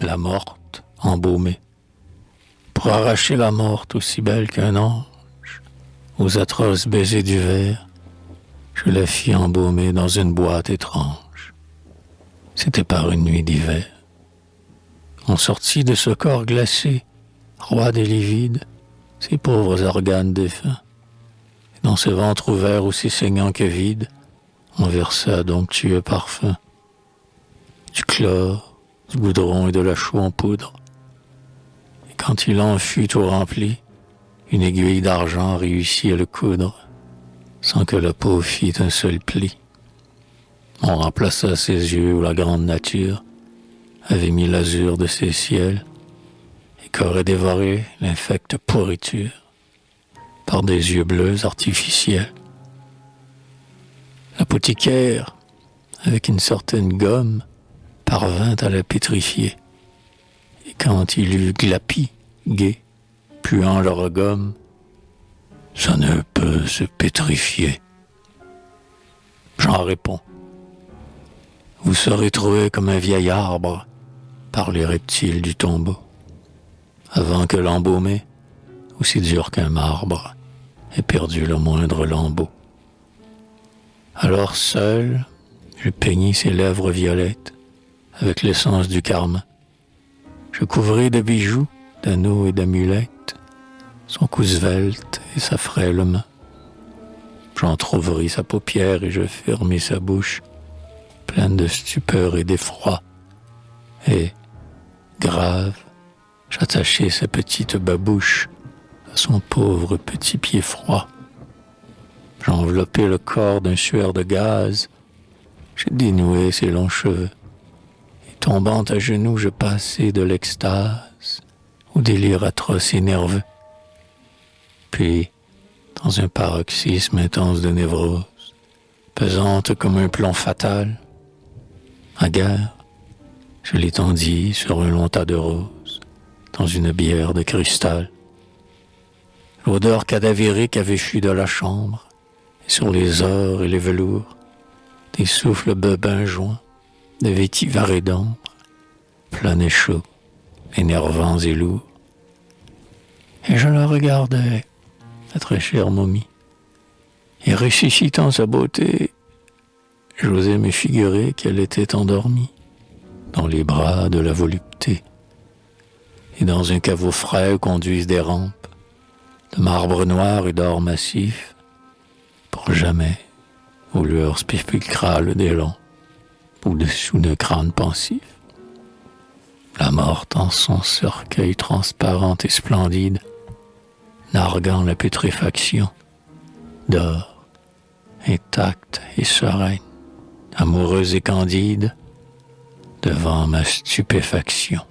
la morte embaumée. Pour arracher la morte aussi belle qu'un ange, aux atroces baisers du ver, je la fis embaumer dans une boîte étrange. C'était par une nuit d'hiver. On sortit de ce corps glacé, roide et livide, ces pauvres organes défunts. Et dans ce ventre ouvert aussi saignant que vide, on versa d'onctueux parfums. Du chlore, du goudron et de la chaux en poudre. Et quand il en fut tout rempli, une aiguille d'argent réussit à le coudre, sans que la peau fît un seul pli. On remplaça ses yeux où la grande nature avait mis l'azur de ses ciels et qu'aurait dévoré l'infecte pourriture par des yeux bleus artificiels. L'apothicaire, avec une certaine gomme, parvint à la pétrifier. Et quand il eut glapi, gai, puant leur gomme, ça ne peut se pétrifier. J'en réponds. Vous serez trouvé comme un vieil arbre par les reptiles du tombeau, avant que l'embaumé, aussi dur qu'un marbre, ait perdu le moindre lambeau. Alors seul, je peignis ses lèvres violettes avec l'essence du carmin. Je couvris de bijoux, d'anneaux et d'amulettes son cou svelte et sa frêle main. J'entr'ouvris sa paupière et je fermai sa bouche, pleine de stupeur et d'effroi. Et, grave, j'attachai sa petite babouche à son pauvre petit pied froid. J'enveloppai le corps d'un suaire de gaz, j'ai dénoué ses longs cheveux, et tombant à genoux, je passai de l'extase au délire atroce et nerveux. Puis, dans un paroxysme intense de névrose, pesante comme un plomb fatal, à guerre, je l'étendis sur un long tas de roses, dans une bière de cristal. L'odeur cadavérique avait fui de la chambre, et sur les ors et les velours, des souffles bebins joints, de vétivars et d'ombre, planaient chauds, énervants et lourds. Et je la regardais, la très chère momie, et ressuscitant sa beauté, j'osais me figurer qu'elle était endormie dans les bras de la volupté, et dans un caveau frais conduisent des rampes de marbre noir et d'or massif, pour jamais, aux lueurs spectrales des lampes, au-dessous d'un crâne pensif. La morte en son cercueil transparente et splendide, narguant la putréfaction, dort, intacte et sereine, amoureuse et candide, devant ma stupéfaction.